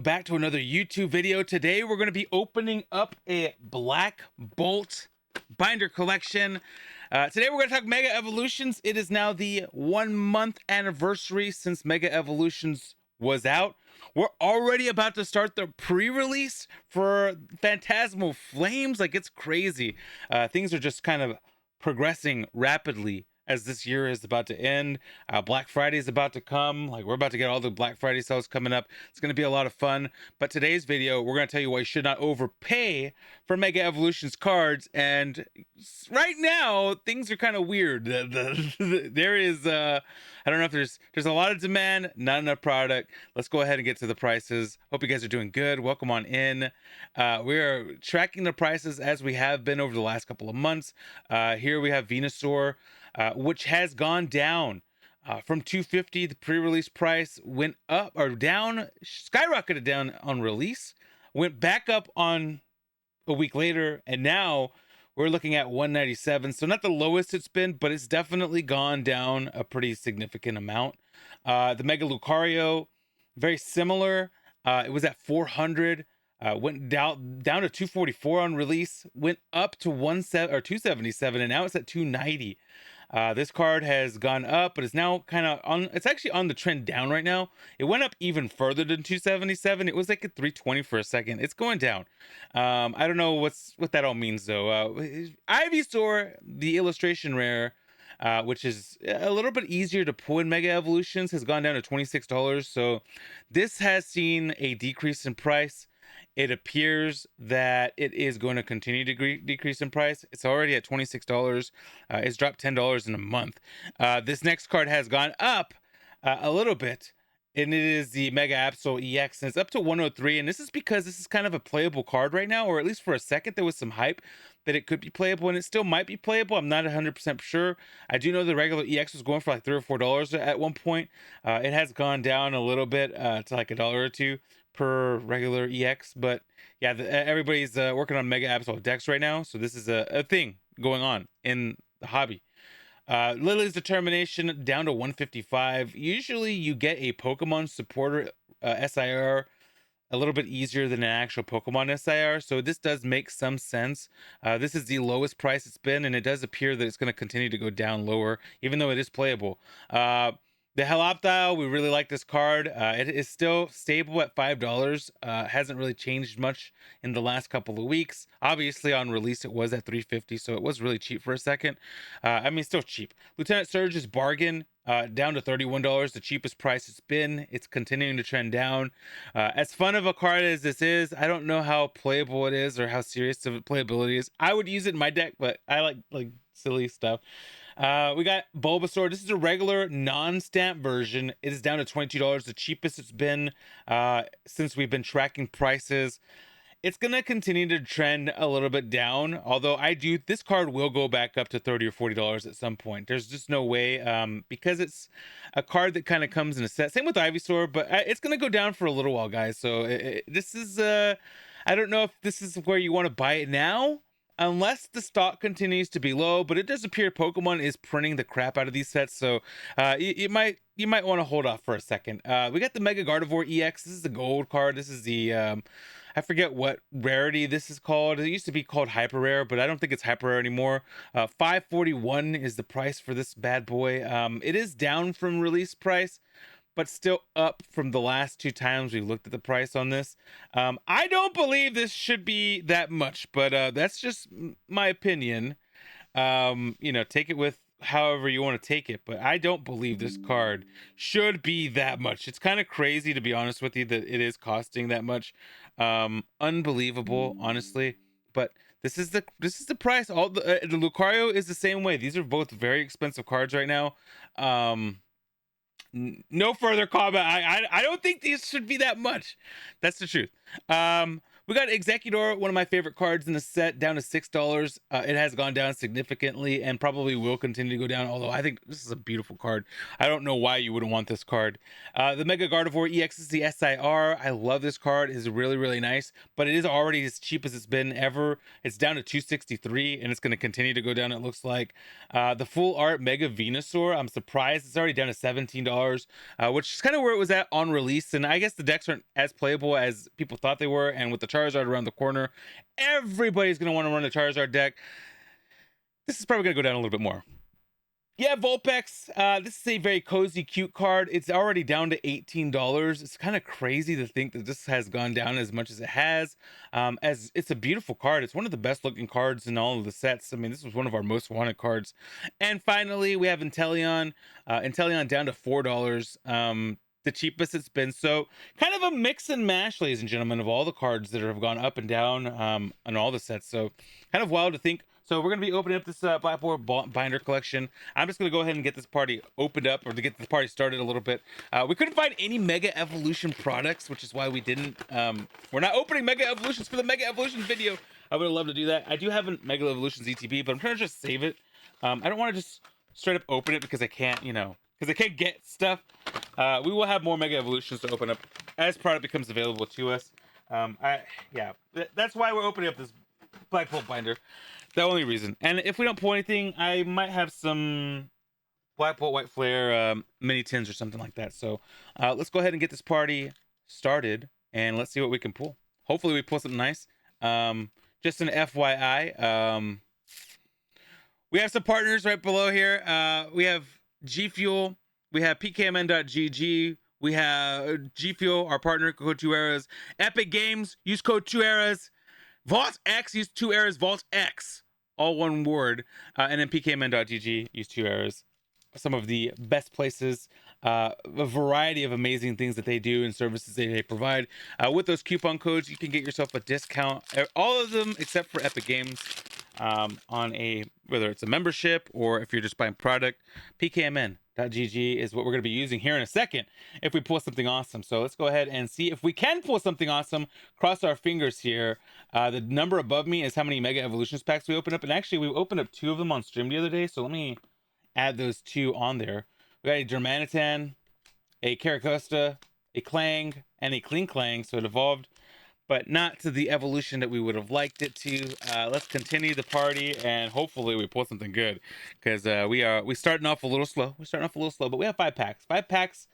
Back to another YouTube video. Today we're going to be opening up a Black Bolt binder collection. Today we're going to talk Mega Evolutions. It is now the 1 month anniversary since Mega Evolutions was out. We're already about to start the pre-release for Phantasmal Flames. Like, it's crazy. Things are just kind of progressing rapidly as this year is about to end. Black Friday is about to come. Like, we're about to get all the Black Friday sales coming up. It's going to be a lot of fun. But today's video, we're going to tell you why you should not overpay for Mega Evolutions cards. And right now, things are kind of weird. There is, I don't know if there's a lot of demand, not enough product. Let's go ahead and get to the prices. Hope you guys are doing good. Welcome on in. We are tracking the prices as we have been over the last couple of months. Here we have Venusaur, which has gone down from 250. The pre-release price went up or down, skyrocketed down on release, went back up on a week later, and now we're looking at 197. So not the lowest it's been, but it's definitely gone down a pretty significant amount. The Mega Lucario, very similar. It was at 400. Went down to 244 on release, went up to 277, and now it's at 290. This card has gone up, but it's now kind of on. It's actually on the trend down right now. It went up even further than 277. It was like at 320 for a second. It's going down. I don't know what that all means though. Ivysaur, the illustration rare, which is a little bit easier to pull in Mega Evolutions, has gone down to $26. So this has seen a decrease in price. It appears that it is going to continue to decrease in price. It's already at $26. It's dropped $10 in a month. This next card has gone up a little bit, and it is the Mega Absol EX, and it's up to 103. And this is because this is kind of a playable card right now, or at least for a second there was some hype that it could be playable, and it still might be playable. I'm not 100% sure. I do know the regular EX was going for like $3 or $4 at one point. It has gone down a little bit to like $1 or $2 per regular EX, but yeah, everybody's working on Mega Absol decks right now, so this is a thing going on in the hobby. Lily's Determination down to 155. Usually you get a Pokemon supporter SIR a little bit easier than an actual Pokemon SIR, so this does make some sense. This is the lowest price it's been, and it does appear that it's going to continue to go down lower, even though it is playable. The Heloptile, we really like this card. It is still stable at $5. Hasn't really changed much in the last couple of weeks. Obviously, on release, it was at $350, so it was really cheap for a second. I mean, still cheap. Lieutenant Surge's Bargain, down to $31, the cheapest price it's been. It's continuing to trend down. As fun of a card as this is, I don't know how playable it is or how serious of playability is. I would use it in my deck, but I like silly stuff. We got Bulbasaur. This is a regular non-stamp version. It is down to $22, the cheapest it's been since we've been tracking prices. It's gonna continue to trend a little bit down, although this card will go back up to $30 or $40 at some point. There's just no way, because it's a card that kind of comes in a set. Same with Ivysaur, but it's gonna go down for a little while, guys. So this is I don't know if this is where you want to buy it now, unless the stock continues to be low, but it does appear Pokemon is printing the crap out of these sets, so you might want to hold off for a second. We got the Mega Gardevoir EX. This is the gold card. This is the I forget what rarity this is called. It used to be called hyper rare, but I don't think it's hyper rare anymore. 541 is the price for this bad boy. It is down from release price, but still up from the last two times we looked at the price on this. I don't believe this should be that much, but that's just my opinion. Take it with however you want to take it, but I don't believe this card should be that much. It's kind of crazy, to be honest with you, that it is costing that much. Unbelievable, honestly. But this is the price. All the Lucario is the same way. These are both very expensive cards right now. No further comment. I don't think these should be that much. That's the truth. We got Executor, one of my favorite cards in the set, down to $6. It has gone down significantly and probably will continue to go down, although I think this is a beautiful card. I don't know why you wouldn't want this card. The Mega Gardevoir EX is the SIR. I love this card. It's really, really nice, but it is already as cheap as it's been ever. It's down to 263, and it's going to continue to go down, it looks like. The full art Mega Venusaur, I'm surprised it's already down to $17, which is kind of where it was at on release. And I guess the decks aren't as playable as people thought they were. And with the Charizard around the corner, everybody's going to want to run a Charizard deck. This is probably going to go down a little bit more. Yeah, Vulpix. This is a very cozy, cute card. It's already down to $18. It's kind of crazy to think that this has gone down as much as it has. As it's a beautiful card. It's one of the best looking cards in all of the sets. I mean, this was one of our most wanted cards. And finally, we have Inteleon. Inteleon down to $4. The cheapest it's been. So kind of a mix and mash, ladies and gentlemen, of all the cards that have gone up and down on all the sets. So kind of wild to think. So we're going to be opening up this Blackboard binder collection. I'm just going to go ahead and get this party opened up, or to get the party started a little bit. We couldn't find any Mega Evolution products, which is why we didn't. We're not opening Mega Evolutions for the Mega Evolution video. I would have loved to do that. I do have a Mega Evolutions ETB, but I'm trying to just save it. I don't want to just straight up open it because I can't, because I can't get stuff. We will have more Mega Evolutions to open up as product becomes available to us. That's why we're opening up this Black Bolt binder. The only reason. And if we don't pull anything, I might have some Black Bolt White Flare mini tins or something like that. So let's go ahead and get this party started, and let's see what we can pull. Hopefully we pull something nice. Just an FYI, we have some partners right below here. We have G Fuel, we have PKMN.GG, we have G Fuel, our partner, code 2 Eras. Epic Games, use code 2 Eras. Vault X, use 2 Eras. Vault X, all one word. And then PKMN.GG, use 2 Eras. Some of the best places, a variety of amazing things that they do and services they provide. With those coupon codes, you can get yourself a discount. All of them except for Epic Games, on whether it's a membership or if you're just buying product. PKMN.GG is what we're going to be using here in a second if we pull something awesome. So let's go ahead and see if we can pull something awesome. Cross our fingers here. The number above me is how many Mega Evolutions packs we opened up, and actually we opened up 2 of them on stream the other day, so let me add those 2 on there. We got a Germanitan, a Caracosta, a Clang, and a Klinklang. So it evolved, but not to the evolution that we would have liked it to. Let's continue the party, and hopefully we pull something good, because we starting off a little slow. But we have 5 packs. 5 packs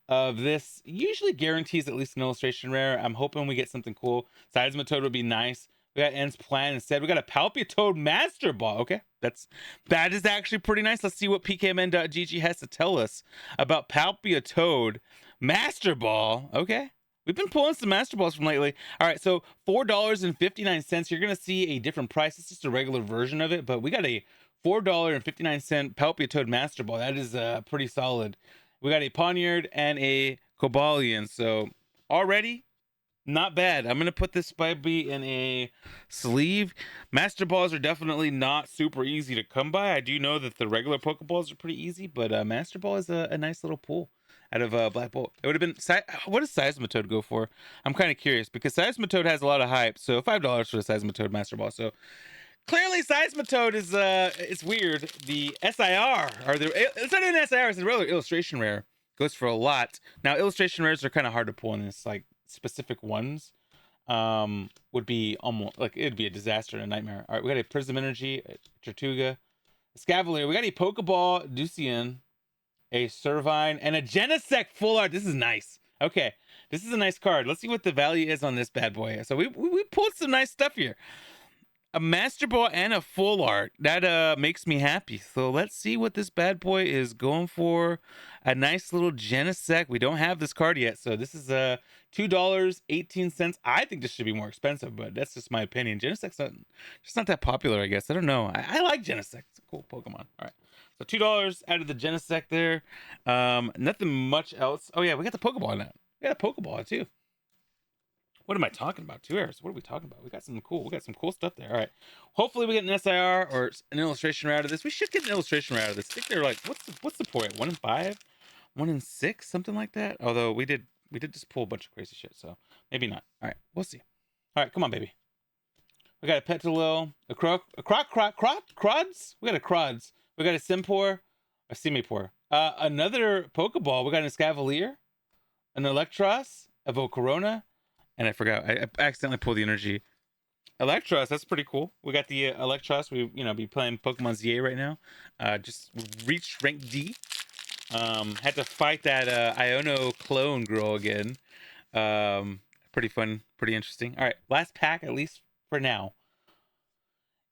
of this usually guarantees at least an illustration rare. I'm hoping we get something cool. Seismitoad would be nice. We got End's Plan instead. We got a Palpitoad Master Ball. Okay, that is actually pretty nice. Let's see what PKMN.GG has to tell us about Palpitoad Master Ball. Okay, we've been pulling some Master Balls from lately. All right, so $4.59. You're gonna see a different price. It's just a regular version of it, but we got a $4.59 Palpitoad Master Ball. That is pretty solid. We got a Poniard and a Cobalion, so already not bad. I'm gonna put this Spivey in a sleeve. Master Balls are definitely not super easy to come by. I do know that the regular Pokeballs are pretty easy, but Master Ball is a nice little pull out of Black Bolt. It would have been, what does Seismitoad go for? I'm kind of curious because Seismitoad has a lot of hype. So $5 for the Seismitoad Master Ball. So clearly Seismitoad is it's weird. The SIR, it's not even SIR, it's a regular illustration rare. Goes for a lot. Now illustration rares are kind of hard to pull in this, like specific ones would be almost like it'd be a disaster and a nightmare. All right, we got a Prism Energy, a Tortuga, a Scavalier, we got a Pokeball, Ducian, a Servine, and a Genesect full art. This is nice. Okay, this is a nice card. Let's see what the value is on this bad boy. So we pulled some nice stuff here. A Master Ball and a full art. That makes me happy. So let's see what this bad boy is going for. A nice little Genesect. We don't have this card yet, so this is $2.18. I think this should be more expensive, but that's just my opinion. Genesect's just not that popular, I guess. I don't know. I like Genesect. It's a cool Pokemon. All right. So $2 out of the Genesect there. Nothing much else. Oh yeah, we got the Pokeball now. We got a Pokeball too. What am I talking about? 2 Eras. What are we talking about? We got some cool stuff there. All right. Hopefully we get an SIR or an illustration rare out of this. We should get an illustration rare out of this. I think they're like, what's the point? 1 in 5, 1 in 6, something like that. Although we did just pull a bunch of crazy shit, so maybe not. All right, we'll see. All right, come on, baby. We got a Petalil, a Crods? We got a Crods. We got a Simpor, a Simipour. Another Pokeball. We got an Escavalier, an Electros, a Volcarona, and I forgot. I accidentally pulled the energy. Electros, that's pretty cool. We got the Electros. We, be playing Pokemon ZA right now. Just reached rank D. Had to fight that Iono clone girl again. Pretty fun, pretty interesting. All right, last pack, at least for now.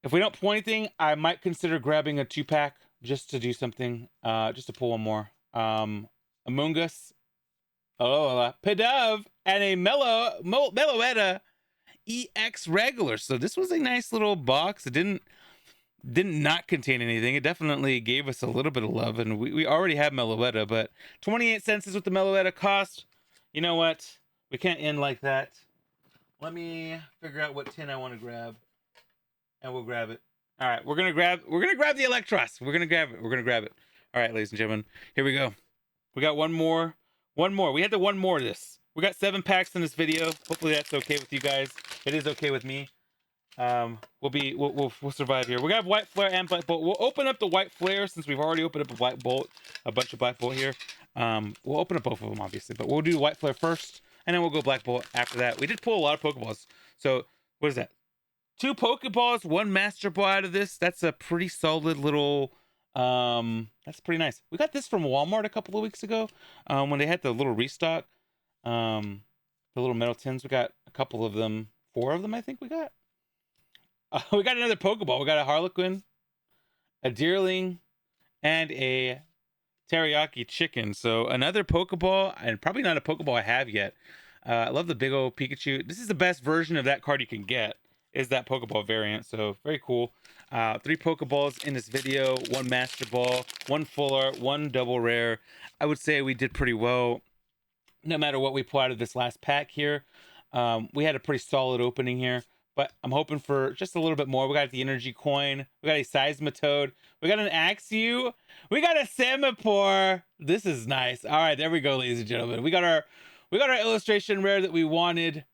If we don't pull anything, I might consider grabbing a 2-pack just to do something. Just to pull one more. Among Us, Pidove, and a Meloetta EX regular. So this was a nice little box. It didn't not contain anything. It definitely gave us a little bit of love, and we already have Meloetta, but 28 cents is what the Meloetta cost. You know what? We can't end like that. Let me figure out what tin I want to grab, and we'll grab it. All right, we're gonna grab the Electros. We're gonna grab it. All right, ladies and gentlemen, here we go. We got one more. We had to one more this. We got 7 packs in this video. Hopefully that's okay with you guys. It is okay with me. We'll survive here. We got White Flare and Black Bolt. We'll open up the White Flare since we've already opened up a Black Bolt, a bunch of Black Bolt here. We'll open up both of them obviously, but we'll do White Flare first, and then we'll go Black Bolt after that. We did pull a lot of Pokeballs. So what is that? 2 Pokeballs, 1 Master Ball out of this. That's a pretty solid little. That's pretty nice. We got this from Walmart a couple of weeks ago, when they had the little restock. The little metal tins. We got a couple of them. 4 of them, I think we got. We got another Pokeball. We got a Harlequin, a Deerling, and a Teriyaki Chicken. So another Pokeball, and probably not a Pokeball I have yet. I love the big old Pikachu. This is the best version of that card you can get, is that Pokeball variant. So very cool. 3 Pokeballs in this video, 1 Master Ball, 1 Full Art, 1 Double Rare. I would say we did pretty well, no matter what we pull out of this last pack here. We had a pretty solid opening here, but I'm hoping for just a little bit more. We got the Energy Coin. We got a Seismitoad. We got an Axew. We got a Simipour. This is nice. All right, there we go, ladies and gentlemen. We got our illustration rare that we wanted.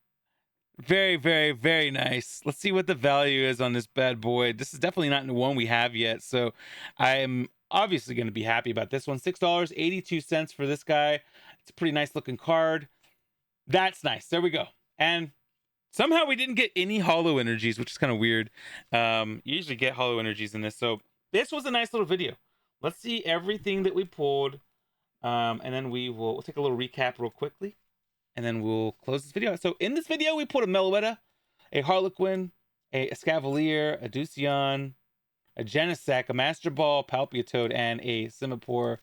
Very, very, very nice. Let's see what the value is on this bad boy. This is definitely not the one we have yet, so I'm obviously going to be happy about this one. $6.82 for this guy. It's a pretty nice looking card. That's nice. There we go. And somehow we didn't get any hollow energies, which is kind of weird. You usually get hollow energies in this. So this was a nice little video. Let's see everything that we pulled. And then we'll take a little recap real quickly, and then we'll close this video. So in this video, we pulled a Meloetta, a Harlequin, a Escavalier, a Ducian, a Genesect, a Master Ball, Palpitoad, and a Simipour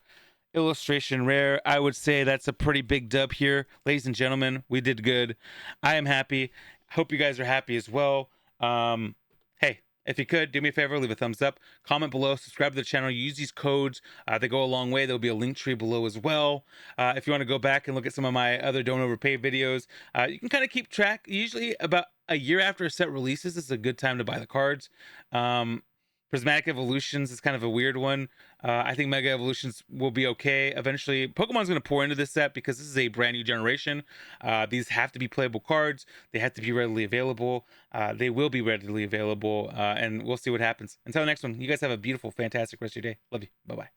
illustration rare. I would say that's a pretty big dub here, ladies and gentlemen. We did good. I am happy. Hope you guys are happy as well. Hey, if you could do me a favor, leave a thumbs up, comment below, subscribe to the channel, use these codes. They go a long way. There'll be a link tree below as well. If you want to go back and look at some of my other Don't Overpay videos, you can kind of keep track. Usually about a year after a set releases is a good time to buy the cards. Prismatic Evolutions is kind of a weird one. I think Mega Evolutions will be okay. Eventually, Pokemon's going to pour into this set because this is a brand new generation. These have to be playable cards. They have to be readily available. They will be readily available, and we'll see what happens. Until the next one, you guys have a beautiful, fantastic rest of your day. Love you. Bye-bye.